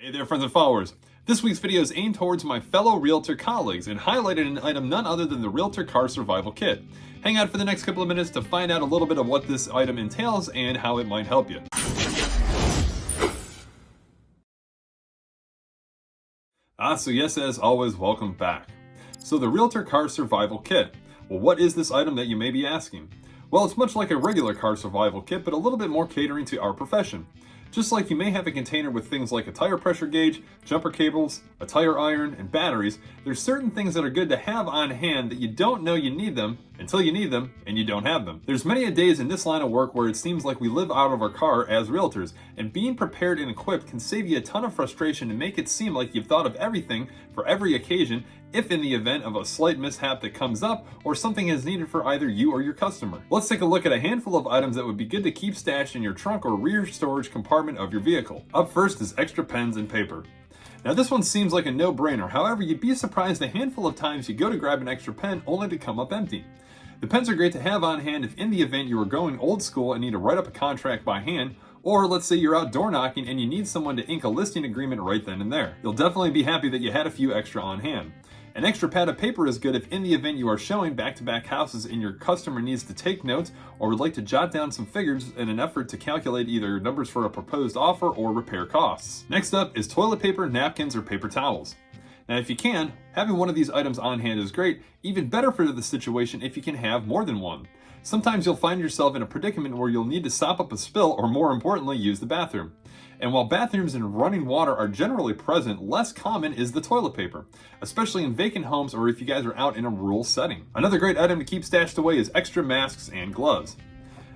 Hey there, friends and followers. This week's video is aimed towards my fellow realtor colleagues and highlighted an item none other than the Realtor Car Survival Kit. Hang out for the next couple of minutes to find out a little bit of what this item entails and how it might help you. So yes, as always, welcome back. So the Realtor Car Survival Kit. Well, what is this item that you may be asking? Well, it's much like a regular car survival kit, but a little bit more catering to our profession. Just like you may have a container with things like a tire pressure gauge, jumper cables, a tire iron, and batteries, there's certain things that are good to have on hand that you don't know you need them until you need them and you don't have them. There's many a days in this line of work where it seems like we live out of our car as realtors, and being prepared and equipped can save you a ton of frustration and make it seem like you've thought of everything for every occasion if in the event of a slight mishap that comes up or something is needed for either you or your customer. Let's take a look at a handful of items that would be good to keep stashed in your trunk or rear storage compartment of your vehicle. Up first is extra pens and paper. Now this one seems like a no-brainer, however you'd be surprised a handful of times you go to grab an extra pen only to come up empty. The pens are great to have on hand if in the event you are going old school and need to write up a contract by hand, or let's say you're out door knocking and you need someone to ink a listing agreement right then and there. You'll definitely be happy that you had a few extra on hand. An extra pad of paper is good if in the event you are showing back-to-back houses and your customer needs to take notes or would like to jot down some figures in an effort to calculate either numbers for a proposed offer or repair costs. Next up is toilet paper, napkins, or paper towels. Now if you can, having one of these items on hand is great, even better for the situation if you can have more than one. Sometimes you'll find yourself in a predicament where you'll need to sop up a spill or more importantly use the bathroom. And while bathrooms and running water are generally present, less common is the toilet paper, especially in vacant homes or if you guys are out in a rural setting. Another great item to keep stashed away is extra masks and gloves.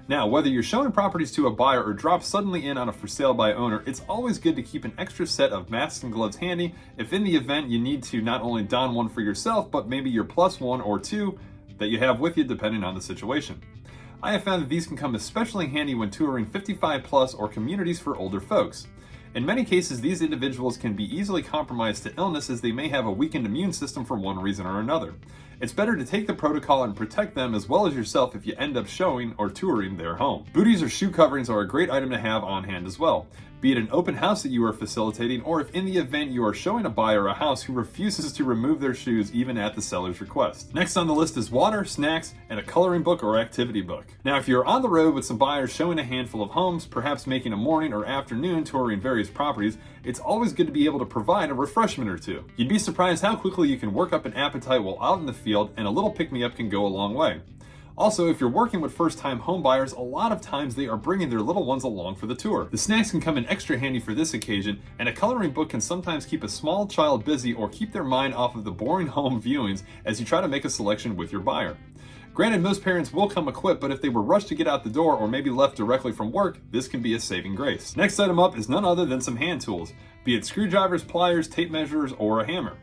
Now, whether you're showing properties to a buyer or drop suddenly in on a for sale by owner, it's always good to keep an extra set of masks and gloves handy if in the event you need to not only don one for yourself, but maybe your plus one or two that you have with you depending on the situation. I have found that these can come especially handy when touring 55 plus or communities for older folks. In many cases, these individuals can be easily compromised to illness as they may have a weakened immune system for one reason or another. It's better to take the protocol and protect them as well as yourself if you end up showing or touring their home. Booties or shoe coverings are a great item to have on hand as well, be it an open house that you are facilitating or if in the event you are showing a buyer a house who refuses to remove their shoes even at the seller's request. Next on the list is water, snacks, and a coloring book or activity book. Now if you're on the road with some buyers showing a handful of homes, perhaps making a morning or afternoon touring various properties, it's always good to be able to provide a refreshment or two. You'd be surprised how quickly you can work up an appetite while out in the field, and a little pick-me-up can go a long way. Also, if you're working with first-time home buyers, a lot of times they are bringing their little ones along for the tour. The snacks can come in extra handy for this occasion, and a coloring book can sometimes keep a small child busy or keep their mind off of the boring home viewings as you try to make a selection with your buyer. Granted, most parents will come equipped, but if they were rushed to get out the door or maybe left directly from work, this can be a saving grace. Next item up is none other than some hand tools, be it screwdrivers, pliers, tape measures, or a hammer.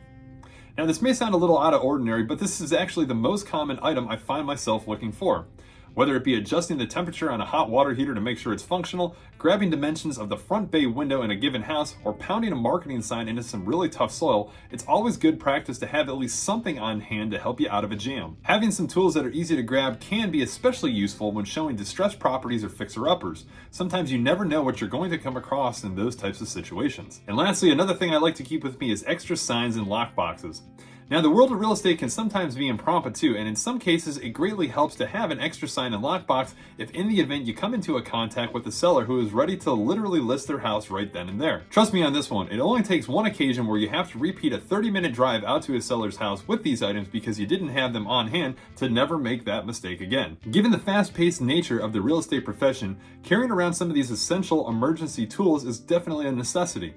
Now this may sound a little out of ordinary, but this is actually the most common item I find myself looking for. Whether it be adjusting the temperature on a hot water heater to make sure it's functional, grabbing dimensions of the front bay window in a given house, or pounding a marketing sign into some really tough soil, it's always good practice to have at least something on hand to help you out of a jam. Having some tools that are easy to grab can be especially useful when showing distressed properties or fixer-uppers. Sometimes you never know what you're going to come across in those types of situations. And lastly, another thing I like to keep with me is extra signs and lock boxes. Now the world of real estate can sometimes be impromptu, and in some cases it greatly helps to have an extra sign and lockbox if in the event you come into a contact with a seller who is ready to literally list their house right then and there. Trust me on this one, it only takes one occasion where you have to repeat a 30-minute drive out to a seller's house with these items because you didn't have them on hand to never make that mistake again. Given the fast-paced nature of the real estate profession, carrying around some of these essential emergency tools is definitely a necessity.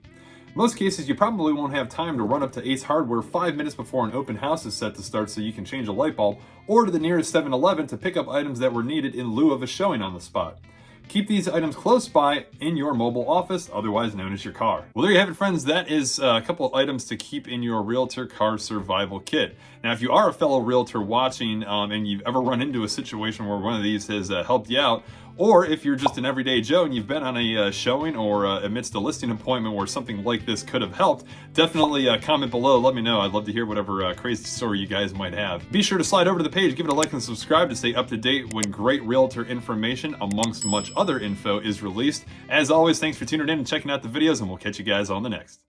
Most cases, you probably won't have time to run up to Ace Hardware 5 minutes before an open house is set to start so you can change a light bulb, or to the nearest 7-Eleven to pick up items that were needed in lieu of a showing on the spot. Keep these items close by in your mobile office, otherwise known as your car. Well, there you have it, friends. That is a couple of items to keep in your Realtor Car Survival Kit. Now, if you are a fellow realtor watching and you've ever run into a situation where one of these has helped you out, or if you're just an everyday Joe and you've been on a showing or amidst a listing appointment where something like this could have helped, definitely comment below. Let me know. I'd love to hear whatever crazy story you guys might have. Be sure to slide over to the page, give it a like and subscribe to stay up to date when great realtor information, amongst much other info, is released. As always, thanks for tuning in and checking out the videos, and we'll catch you guys on the next.